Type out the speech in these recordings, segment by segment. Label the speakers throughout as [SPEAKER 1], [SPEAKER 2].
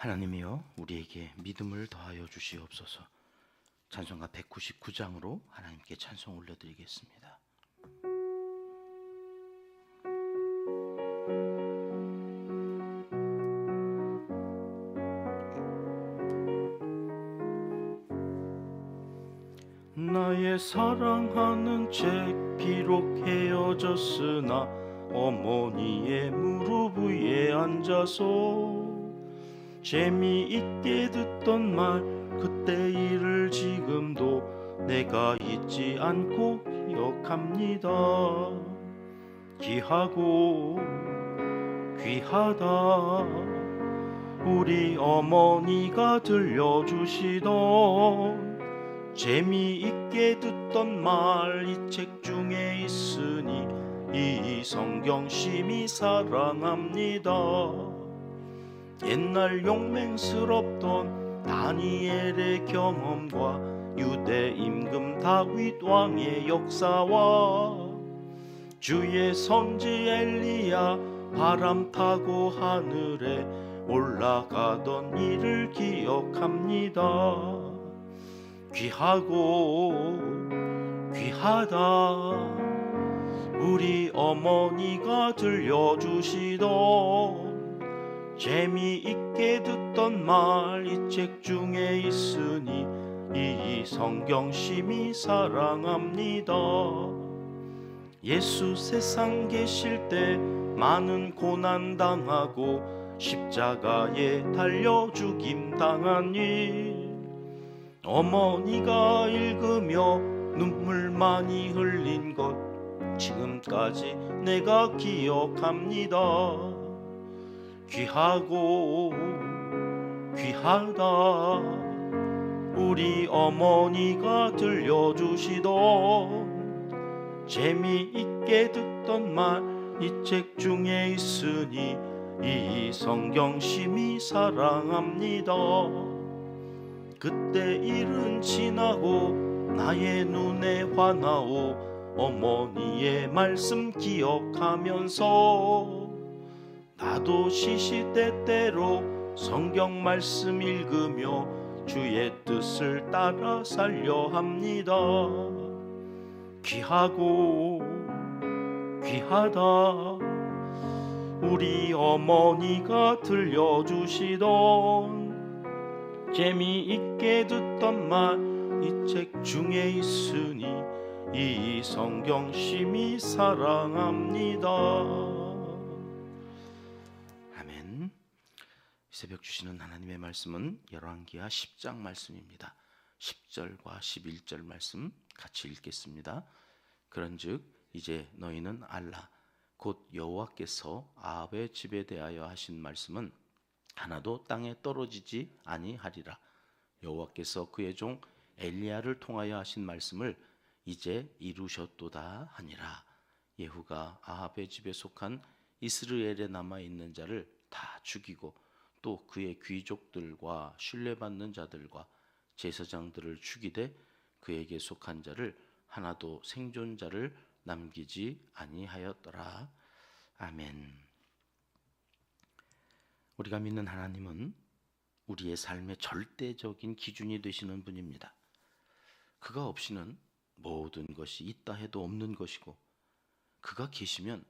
[SPEAKER 1] 하나님이여 우리에게 믿음을 더하여 주시옵소서. 찬송가 199장으로 하나님께 찬송 올려드리겠습니다. 나의 사랑하는 책 비록 헤어졌으나 어머니의 무릎 위에 앉아서 재미있게 듣던 말 그때 일을 지금도 내가 잊지 않고 기억합니다. 귀하고 귀하다 우리 어머니가 들려주시던 재미있게 듣던 말 이 책 중에 있으니 이 성경 심히 사랑합니다. 옛날 용맹스럽던 다니엘의 경험과 유대 임금 다윗 왕의 역사와 주의 선지 엘리야 바람 타고 하늘에 올라가던 일을 기억합니다. 귀하고 귀하다 우리 어머니가 들려주시던 재미있게 듣던 말 이 책 중에 있으니 이 성경 심히 사랑합니다. 예수 세상 계실 때 많은 고난 당하고 십자가에 달려 죽임 당한 일 어머니가 읽으며 눈물 많이 흘린 것 지금까지 내가 기억합니다. 귀하고 귀하다 우리 어머니가 들려주시던 재미있게 듣던 말 이 책 중에 있으니 이 성경 심히 사랑합니다. 그때 일은 지나고 나의 눈에 환하오 어머니의 말씀 기억하면서 나도 시시때때로 성경 말씀 읽으며 주의 뜻을 따라 살려 합니다. 귀하고 귀하다 우리 어머니가 들려주시던 재미있게 듣던 말 이 책 중에 있으니 이 성경 심히 사랑합니다. 아멘. 새벽 주시는 하나님의 말씀은 열왕기하 10장 말씀입니다. 10절과 11절 말씀 같이 읽겠습니다. 그런즉 이제 너희는 알라 곧 여호와께서 아합의 집에 대하여 하신 말씀은 하나도 땅에 떨어지지 아니하리라. 여호와께서 그의 종 엘리야를 통하여 하신 말씀을 이제 이루셨도다 하니라. 예후가 아합의 집에 속한 이스라엘에 남아 있는 자를 다 죽이고 또 그의 귀족들과 신뢰받는 자들과 제사장들을 죽이되 그에게 속한 자를 하나도 생존자를 남기지 아니하였더라. 아멘. 우리가 믿는 하나님은 우리의 삶의 절대적인 기준이 되시는 분입니다. 그가 없이는 모든 것이 있다 해도 없는 것이고 그가 계시면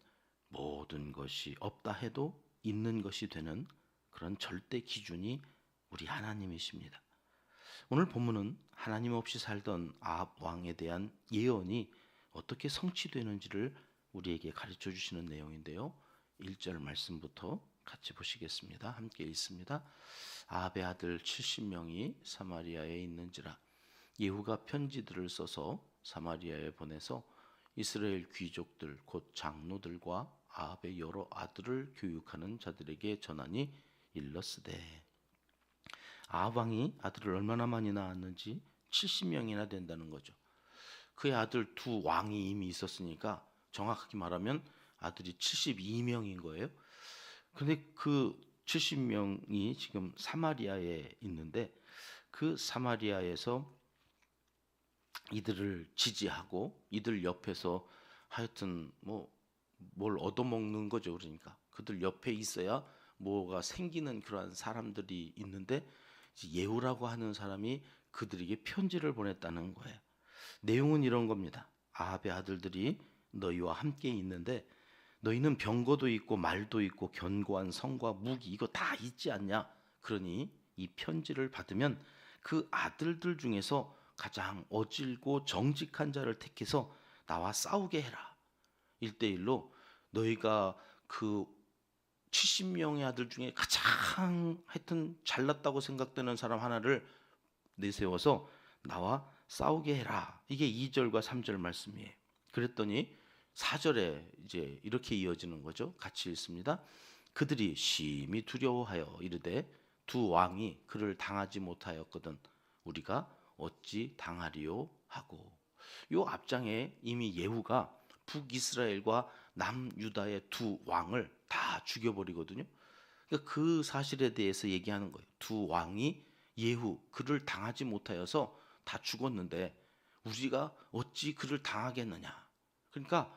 [SPEAKER 1] 모든 것이 없다 해도 있는 것이 되는 그런 절대 기준이 우리 하나님이십니다. 오늘 본문은 하나님 없이 살던 아합 왕에 대한 예언이 어떻게 성취되는지를 우리에게 가르쳐 주시는 내용인데요. 1절 말씀부터 같이 보시겠습니다. 함께 읽습니다. 아합의 아들 70명이 사마리아에 있는지라 예후가 편지들을 써서 사마리아에 보내서 이스라엘 귀족들 곧 장로들과 아합의 여러 아들을 교육하는 자들에게 전하니 일렀으되 아합 왕이 아들을 얼마나 많이 낳았는지 70명이나 된다는 거죠. 그의 아들 두 왕이 이미 있었으니까 정확하게 말하면 아들이 72명인 거예요. 근데 그 70명이 지금 사마리아에 있는데 그 사마리아에서 이들을 지지하고 이들 옆에서 하여튼 뭘 얻어먹는 거죠. 그러니까 그들 옆에 있어야 뭐가 생기는 그러한 사람들이 있는데 예후라고 하는 사람이 그들에게 편지를 보냈다는 거예요. 내용은 이런 겁니다. 아합의 아들들이 너희와 함께 있는데 너희는 병거도 있고 말도 있고 견고한 성과 무기 이거 다 있지 않냐? 그러니 이 편지를 받으면 그 아들들 중에서 가장 어질고 정직한 자를 택해서 나와 싸우게 해라. 1대1로 너희가 그 70명의 아들 중에 가장 하여튼 잘났다고 생각되는 사람 하나를 내세워서 나와 싸우게 해라. 이게 2절과 3절 말씀이에요. 그랬더니 4절에 이제 이렇게 이어지는 거죠. 같이 읽습니다. 그들이 심히 두려워하여 이르되 두 왕이 그를 당하지 못하였거든 우리가 어찌 당하리요 하고. 요 앞장에 이미 예후가 북이스라엘과 남유다의 두 왕을 다 죽여버리거든요. 그러니까 그 사실에 대해서 얘기하는 거예요. 두 왕이 예후 그를 당하지 못하여서 다 죽었는데 우리가 어찌 그를 당하겠느냐. 그러니까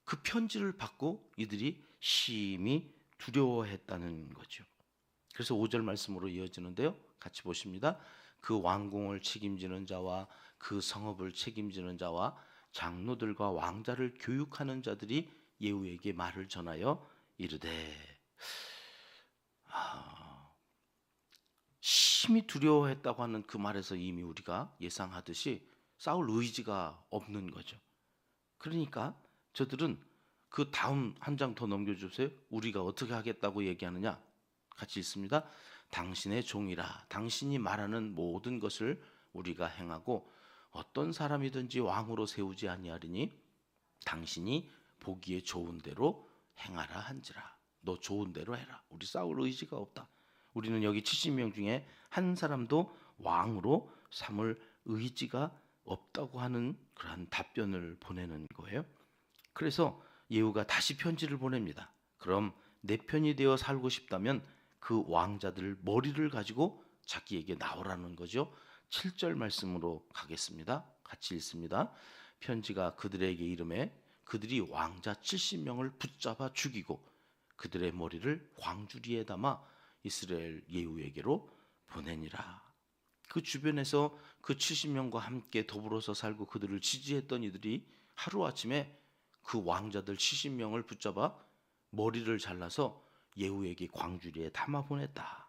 [SPEAKER 1] 그 편지를 받고 이들이 심히 두려워했다는 거죠. 그래서 5절 말씀으로 이어지는데요. 같이 보십니다. 그 왕궁을 책임지는 자와 그 성읍을 책임지는 자와 장로들과 왕자를 교육하는 자들이 예후에게 말을 전하여 이르되 심히 두려워했다고 하는 그 말에서 이미 우리가 예상하듯이 싸울 의지가 없는 거죠. 그러니까 저들은 그 다음 한 장 더 넘겨주세요. 우리가 어떻게 하겠다고 얘기하느냐? 같이 읽습니다. 당신의 종이라 당신이 말하는 모든 것을 우리가 행하고 어떤 사람이든지 왕으로 세우지 아니하리니 당신이 보기에 좋은 대로 행하라 한지라. 너 좋은 대로 해라. 우리 싸울 의지가 없다. 우리는 여기 70명 중에 한 사람도 왕으로 삼을 의지가 없다고 하는 그러한 답변을 보내는 거예요. 그래서 예후가 다시 편지를 보냅니다. 그럼 내 편이 되어 살고 싶다면 그 왕자들 머리를 가지고 자기에게 나오라는 거죠. 7절 말씀으로 가겠습니다. 같이 읽습니다. 편지가 그들에게 이르매 그들이 왕자 70명을 붙잡아 죽이고 그들의 머리를 광주리에 담아 이스라엘 예후에게로 보내니라. 그 주변에서 그 70명과 함께 더불어서 살고 그들을 지지했던 이들이 하루아침에 그 왕자들 70명을 붙잡아 머리를 잘라서 예후에게 광주리에 담아 보냈다.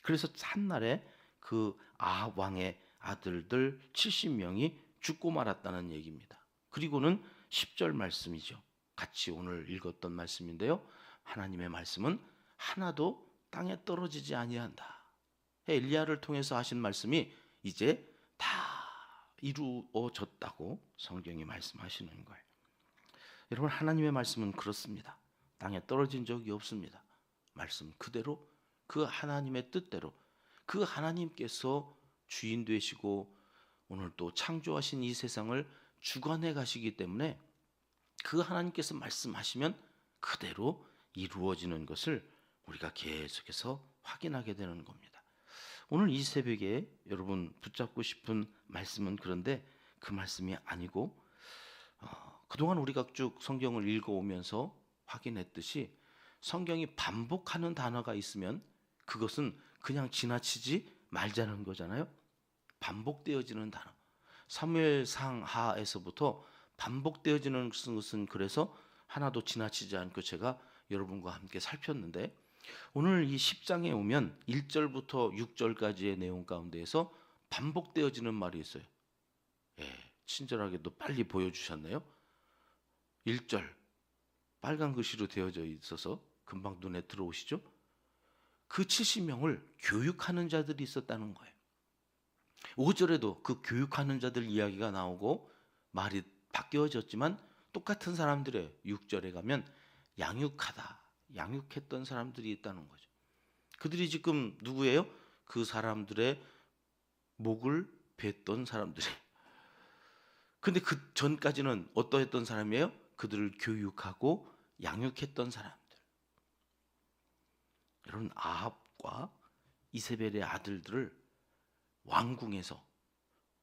[SPEAKER 1] 그래서 한날에 그 아합 왕의 아들들 70명이 죽고 말았다는 얘기입니다. 그리고는 10절 말씀이죠. 같이 오늘 읽었던 말씀인데요. 하나님의 말씀은 하나도 땅에 떨어지지 아니한다. 엘리야를 통해서 하신 말씀이 이제 다 이루어졌다고 성경이 말씀하시는 거예요. 여러분, 하나님의 말씀은 그렇습니다. 땅에 떨어진 적이 없습니다. 말씀 그대로 그 하나님의 뜻대로 그 하나님께서 주인 되시고 오늘 또 창조하신 이 세상을 주관해 가시기 때문에 그 하나님께서 말씀하시면 그대로 이루어지는 것을 우리가 계속해서 확인하게 되는 겁니다. 오늘 이 새벽에 여러분 붙잡고 싶은 말씀은 그런데 그 말씀이 아니고 그동안 우리가 쭉 성경을 읽어오면서 확인했듯이 성경이 반복하는 단어가 있으면 그것은 그냥 지나치지 말자는 거잖아요. 반복되어지는 단어. 사무엘상 하에서부터 반복되어지는 것은 그래서 하나도 지나치지 않고 제가 여러분과 함께 살폈는데 오늘 이 10장에 오면 1절부터 6절까지의 내용 가운데에서 반복되어지는 말이 있어요. 예, 친절하게도 빨리 보여주셨네요. 1절 빨간 글씨로 되어져 있어서 금방 눈에 들어오시죠? 그 70명을 교육하는 자들이 있었다는 거예요. 5절에도 그 교육하는 자들 이야기가 나오고 말이 바뀌어졌지만 똑같은 사람들의 6절에 가면 양육하다, 양육했던 사람들이 있다는 거죠. 그들이 지금 누구예요? 그 사람들의 목을 뱉던 사람들이에요. 근데 그 전까지는 어떠했던 사람이에요? 그들을 교육하고 양육했던 사람들. 여러분, 아합과 이세벨의 아들들을 왕궁에서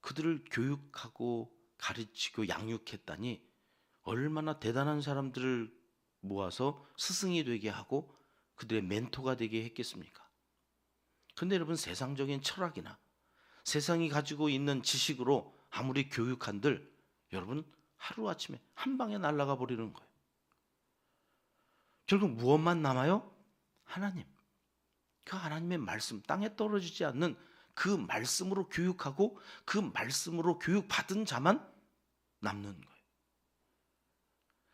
[SPEAKER 1] 그들을 교육하고 가르치고 양육했다니 얼마나 대단한 사람들을 모아서 스승이 되게 하고 그들의 멘토가 되게 했겠습니까? 근데 여러분, 세상적인 철학이나 세상이 가지고 있는 지식으로 아무리 교육한들 여러분 하루아침에 한 방에 날아가 버리는 거예요. 결국 무엇만 남아요? 하나님. 그 하나님의 말씀, 땅에 떨어지지 않는 그 말씀으로 교육하고 그 말씀으로 교육받은 자만 남는 거예요.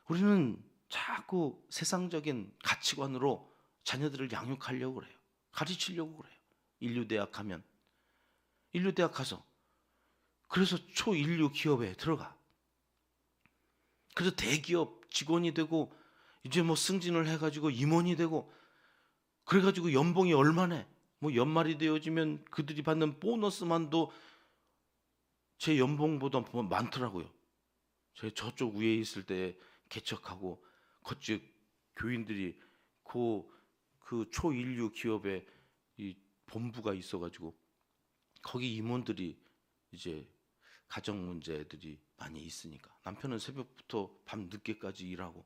[SPEAKER 1] 우리는 자꾸 세상적인 가치관으로 자녀들을 양육하려고 그래요. 가르치려고 그래요. 인류대학 가면, 인류대학 가서 그래서 초인류 기업에 들어가. 그래서 대기업 직원이 되고 이제 뭐 승진을 해가지고 임원이 되고 그래가지고 연봉이 얼마네? 뭐 연말이 되어지면 그들이 받는 보너스만도 제 연봉보다 많더라고요. 제 저쪽 위에 있을 때 개척하고 그쪽 교인들이 그 초인류 기업에 이 본부가 있어가지고 거기 임원들이 이제 가정 문제들이 많이 있으니까 남편은 새벽부터 밤 늦게까지 일하고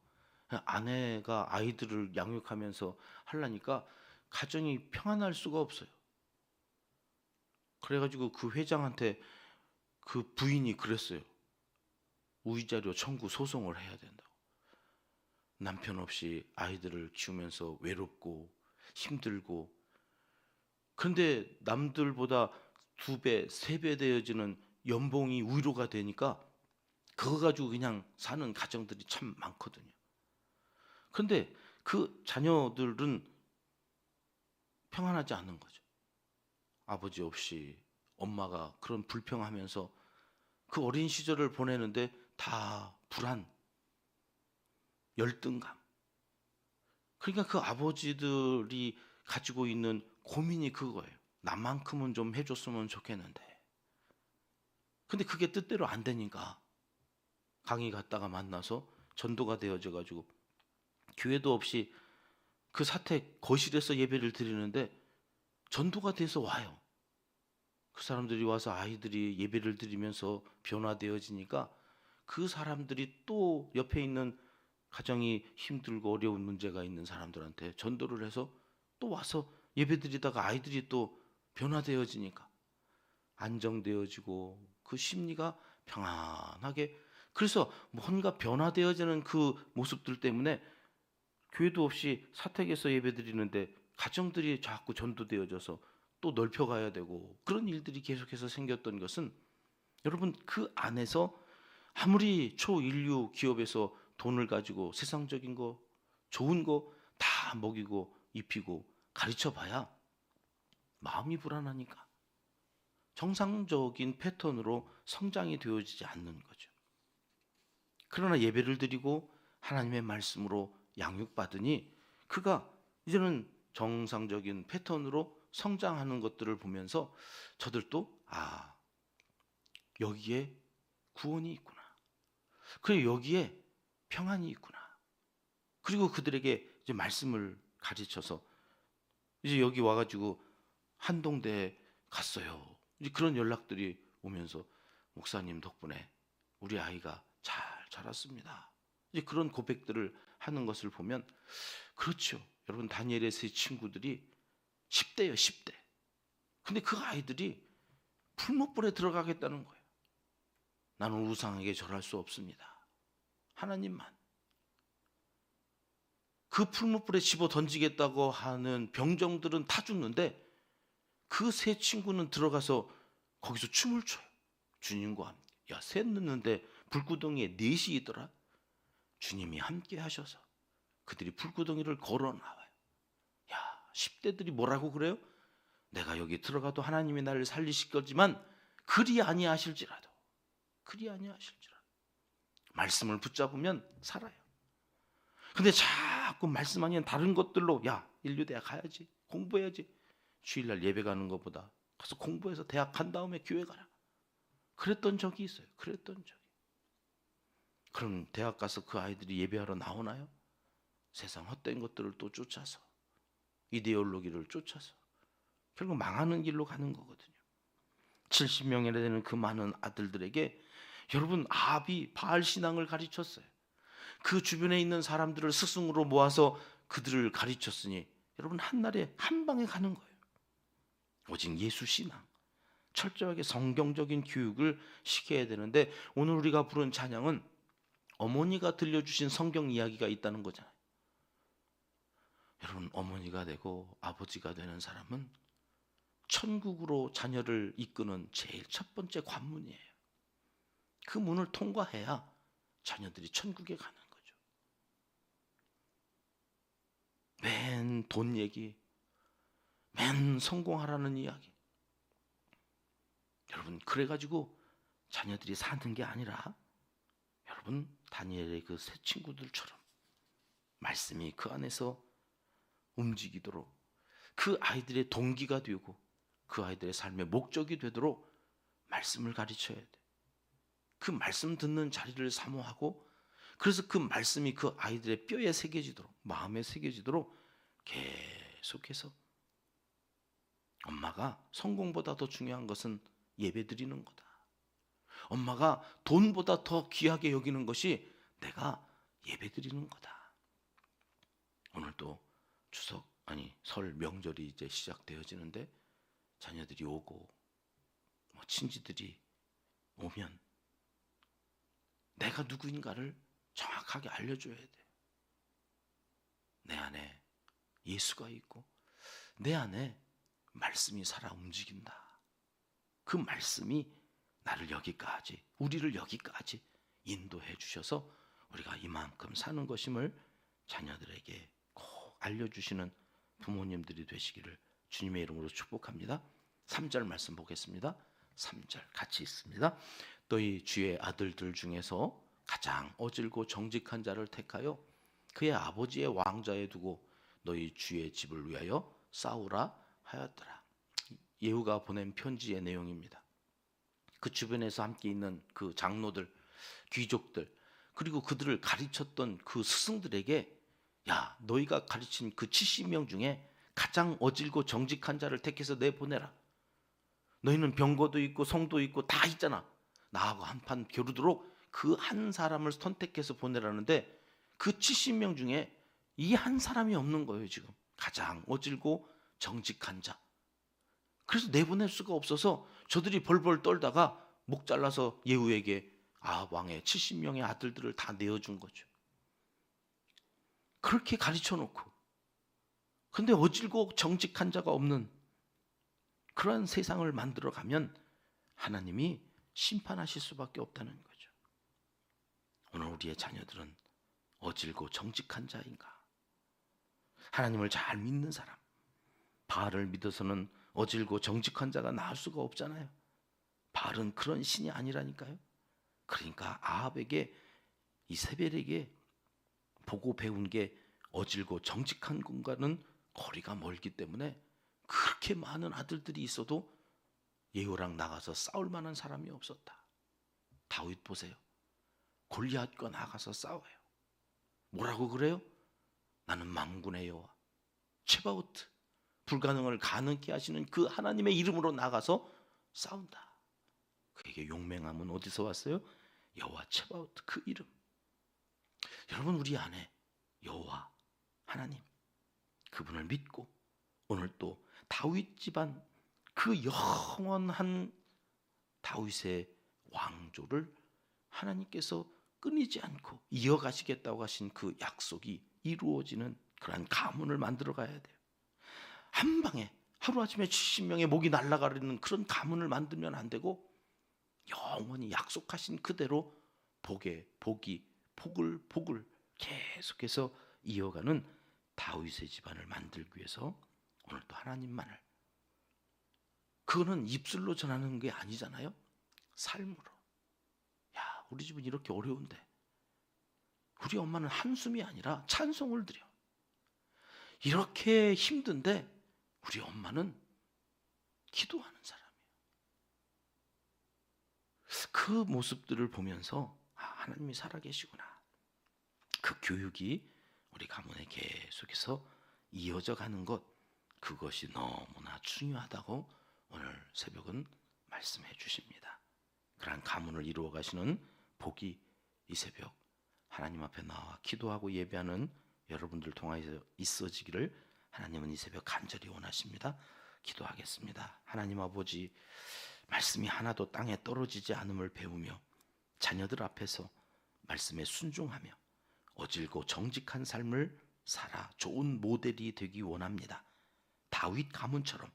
[SPEAKER 1] 아내가 아이들을 양육하면서 하려니까 가정이 평안할 수가 없어요. 그래가지고 그 회장한테 그 부인이 그랬어요. 우위자료 청구 소송을 해야 된다고. 남편 없이 아이들을 키우면서 외롭고 힘들고, 그런데 남들보다 2배, 3배 되어지는 연봉이 위로가 되니까 그거 가지고 그냥 사는 가정들이 참 많거든요. 그런데 그 자녀들은 평안하지 않는 거죠. 아버지 없이 엄마가 그런 불평하면서 그 어린 시절을 보내는데 다 불안, 열등감. 그러니까 그 아버지들이 가지고 있는 고민이 그거예요. 나만큼은 좀 해줬으면 좋겠는데. 근데 그게 뜻대로 안 되니까 강의 갔다가 만나서 전도가 되어져 가지고 교회도 없이 그 사택 거실에서 예배를 드리는데 전도가 돼서 와요. 그 사람들이 와서 아이들이 예배를 드리면서 변화되어지니까 그 사람들이 또 옆에 있는 가정이 힘들고 어려운 문제가 있는 사람들한테 전도를 해서 또 와서 예배 드리다가 아이들이 또 변화되어지니까 안정되어지고 그 심리가 평안하게, 그래서 뭔가 변화되어지는 그 모습들 때문에 교회도 없이 사택에서 예배 드리는데 가정들이 자꾸 전도되어져서 또 넓혀가야 되고 그런 일들이 계속해서 생겼던 것은 여러분 그 안에서 아무리 초인류 기업에서 돈을 가지고 세상적인 거 좋은 거 다 먹이고 입히고 가르쳐 봐야 마음이 불안하니까 정상적인 패턴으로 성장이 되어지지 않는 거죠. 그러나 예배를 드리고 하나님의 말씀으로 양육받으니 그가 이제는 정상적인 패턴으로 성장하는 것들을 보면서 저들도 여기에 구원이 있구나. 그리고 여기에 평안이 있구나. 그리고 그들에게 이제 말씀을 가르쳐서 이제 여기 와가지고 한동대에 갔어요. 이제 그런 연락들이 오면서 목사님 덕분에 우리 아이가 잘 자랐습니다. 이제 그런 고백들을 하는 것을 보면 그렇죠. 여러분 다니엘의 세 친구들이 10대예요, 10대. 근데 그 아이들이 풀무불에 들어가겠다는 거예요. 나는 우상에게 절할 수 없습니다. 하나님만. 그 풀무불에 집어 던지겠다고 하는 병정들은 다 죽는데 그 세 친구는 들어가서 거기서 춤을 춰요. 주님과 함께. 야, 셋 넣는데 불구덩이에 넷이더라. 주님이 함께 하셔서 그들이 불구덩이를 걸어 나와요. 야, 10대들이 뭐라고 그래요? 내가 여기 들어가도 하나님이 나를 살리실 거지만 그리 아니하실지라도 말씀을 붙잡으면 살아요. 근데 자꾸 말씀 아닌 다른 것들로 야, 인류대학 가야지, 공부해야지. 주일날 예배 가는 것보다 가서 공부해서 대학 간 다음에 교회 가라. 그랬던 적이 있어요. 그럼 대학 가서 그 아이들이 예배하러 나오나요? 세상 헛된 것들을 또 쫓아서, 이데올로기를 쫓아서 결국 망하는 길로 가는 거거든요. 70명이나 되는 그 많은 아들들에게 여러분 아합이 바알 신앙을 가르쳤어요. 그 주변에 있는 사람들을 스승으로 모아서 그들을 가르쳤으니 여러분 한날에 한 방에 가는 거예요. 오직 예수 신앙, 철저하게 성경적인 교육을 시켜야 되는데 오늘 우리가 부른 찬양은 어머니가 들려주신 성경 이야기가 있다는 거잖아요. 여러분 어머니가 되고 아버지가 되는 사람은 천국으로 자녀를 이끄는 제일 첫 번째 관문이에요. 그 문을 통과해야 자녀들이 천국에 가는 거죠. 맨 돈 얘기, 맨 성공하라는 이야기. 여러분 그래가지고 자녀들이 사는 게 아니라 여러분 다니엘의 그 세 친구들처럼 말씀이 그 안에서 움직이도록 그 아이들의 동기가 되고 그 아이들의 삶의 목적이 되도록 말씀을 가르쳐야 돼. 그 말씀 듣는 자리를 사모하고 그래서 그 말씀이 그 아이들의 뼈에 새겨지도록 마음에 새겨지도록 계속해서 엄마가 성공보다 더 중요한 것은 예배 드리는 거다. 엄마가 돈보다 더 귀하게 여기는 것이 내가 예배 드리는 거다. 오늘도 설 명절이 이제 시작되어지는데 자녀들이 오고 친지들이 오면 내가 누구인가를 정확하게 알려줘야 돼. 내 안에 예수가 있고 내 안에 말씀이 살아 움직인다. 그 말씀이 나를 여기까지, 우리를 여기까지 인도해 주셔서 우리가 이만큼 사는 것임을 자녀들에게 꼭 알려주시는 부모님들이 되시기를 주님의 이름으로 축복합니다. 3절 말씀 보겠습니다. 3절 같이 읽습니다. 너희 주의 아들들 중에서 가장 어질고 정직한 자를 택하여 그의 아버지의 왕좌에 두고 너희 주의 집을 위하여 싸우라 하였더라. 예후가 보낸 편지의 내용입니다. 그 주변에서 함께 있는 그 장로들, 귀족들, 그리고 그들을 가르쳤던 그 스승들에게 야, 너희가 가르친 그 70명 중에 가장 어질고 정직한 자를 택해서 내보내라. 너희는 병거도 있고 성도 있고 다 있잖아. 나하고 한판 겨루도록 그 한 사람을 선택해서 보내라는데 그 70명 중에 이 한 사람이 없는 거예요. 지금 가장 어질고 정직한 자. 그래서 내보낼 수가 없어서 저들이 벌벌 떨다가 목 잘라서 예후에게 왕의 70명의 아들들을 다 내어준 거죠. 그렇게 가르쳐 놓고 근데 어질고 정직한 자가 없는 그러한 세상을 만들어 가면 하나님이 심판하실 수밖에 없다는 거죠. 오늘 우리의 자녀들은 어질고 정직한 자인가? 하나님을 잘 믿는 사람, 바알을 믿어서는 어질고 정직한 자가 나올 수가 없잖아요. 바알은 그런 신이 아니라니까요. 그러니까 아합에게 이세벨에게 보고 배운 게 어질고 정직한 것과는 거리가 멀기 때문에 그렇게 많은 아들들이 있어도 예후랑 나가서 싸울 만한 사람이 없었다. 다윗 보세요. 골리앗과 나가서 싸워요. 뭐라고 그래요? 나는 만군의 여호와 체바오트, 불가능을 가능케 하시는 그 하나님의 이름으로 나가서 싸운다. 그에게 용맹함은 어디서 왔어요? 여호와 체바오트, 그 이름. 여러분 우리 안에 여호와 하나님 그분을 믿고 오늘 또 다윗 집안 그 영원한 다윗의 왕조를 하나님께서 끊이지 않고 이어가시겠다고 하신 그 약속이 이루어지는 그러한 가문을 만들어 가야 돼요. 한 방에 하루아침에 70명의 목이 날아가는 그런 가문을 만들면 안 되고 영원히 약속하신 그대로 복을 계속해서 이어가는 다윗의 집안을 만들기 위해서 오늘 또 하나님만을, 그거는 입술로 전하는 게 아니잖아요. 삶으로. 야, 우리 집은 이렇게 어려운데 우리 엄마는 한숨이 아니라 찬송을 드려. 이렇게 힘든데 우리 엄마는 기도하는 사람이에요. 그 모습들을 보면서 하나님이 살아계시구나. 그 교육이 우리 가문에 계속해서 이어져 가는 것, 그것이 너무나 중요하다고 오늘 새벽은 말씀해 주십니다. 그러한 가문을 이루어 가시는 복이 이 새벽 하나님 앞에 나와 기도하고 예배하는 여러분들 통하여 있어지기를 하나님은 이 새벽 간절히 원하십니다. 기도하겠습니다. 하나님 아버지, 말씀이 하나도 땅에 떨어지지 않음을 배우며 자녀들 앞에서 말씀에 순종하며 어질고 정직한 삶을 살아 좋은 모델이 되기 원합니다. 다윗 가문처럼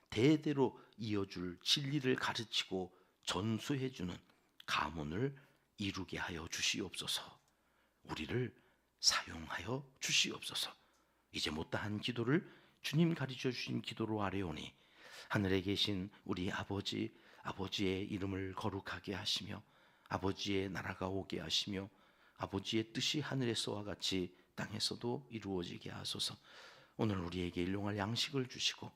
[SPEAKER 1] 대대로 이어줄 진리를 가르치고 전수해주는 가문을 이루게 하여 주시옵소서. 우리를 사용하여 주시옵소서. 이제 못다한 기도를 주님 가르쳐 주신 기도로 아뢰오니 하늘에 계신 우리 아버지, 아버지의 이름을 거룩하게 하시며 아버지의 나라가 오게 하시며 아버지의 뜻이 하늘에서와 같이 땅에서도 이루어지게 하소서. 오늘 우리에게 일용할 양식을 주시고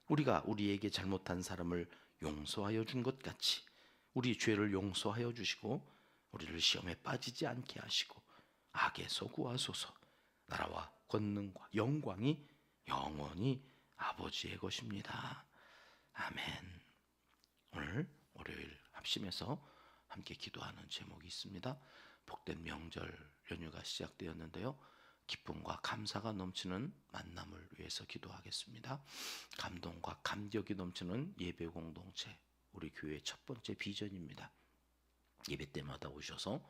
[SPEAKER 1] 우리가 우리에게 잘못한 사람을 용서하여 준 것 같이 우리 죄를 용서하여 주시고 우리를 시험에 빠지지 않게 하시고 악에서 구하소서. 나라와 권능과 영광이 영원히 아버지의 것입니다. 아멘. 오늘 월요일 합심해서 함께 기도하는 제목이 있습니다. 복된 명절 연휴가 시작되었는데요. 기쁨과 감사가 넘치는 만남을 위해서 기도하겠습니다. 감동과 감격이 넘치는 예배 공동체, 우리 교회의 첫 번째 비전입니다. 예배 때마다 오셔서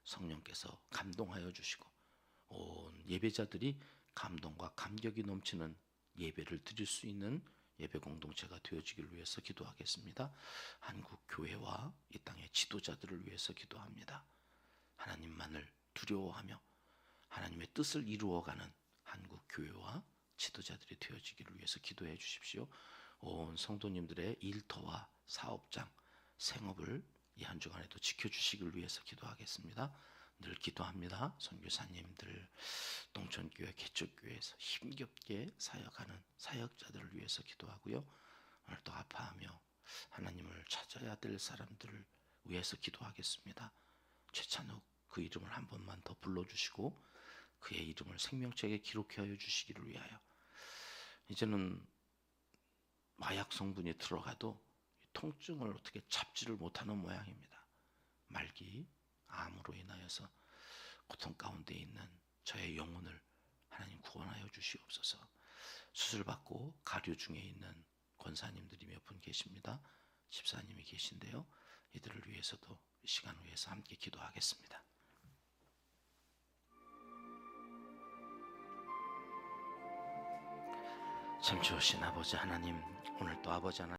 [SPEAKER 1] 성령께서 감동하여 주시고 온 예배자들이 감동과 감격이 넘치는 예배를 드릴 수 있는 예배 공동체가 되어지길 위해서 기도하겠습니다. 한국 교회와 이 땅의 지도자들을 위해서 기도합니다. 하나님만을 두려워하며 하나님의 뜻을 이루어가는 한국 교회와 지도자들이 되어지기를 위해서 기도해 주십시오. 온 성도님들의 일터와 사업장, 생업을 이 한 주간에도 지켜주시길 위해서 기도하겠습니다. 늘 기도합니다. 선교사님들, 농촌교회, 개척교회에서 힘겹게 사역하는 사역자들을 위해서 기도하고요. 오늘도 아파하며 하나님을 찾아야 될 사람들을 위해서 기도하겠습니다. 최찬욱 그 이름을 한 번만 더 불러주시고 그의 이름을 생명책에 기록하여 주시기를 위하여. 이제는 마약 성분이 들어가도 통증을 어떻게 잡지를 못하는 모양입니다. 말기, 암으로 인하여서 고통 가운데 있는 저의 영혼을 하나님 구원하여 주시옵소서. 수술받고 가류 중에 있는 권사님들이 몇 분 계십니다. 집사님이 계신데요. 이들을 위해서도 이 시간을 위해서 함께 기도하겠습니다. 참 좋으신 아버지 하나님, 오늘 또 아버지 하나님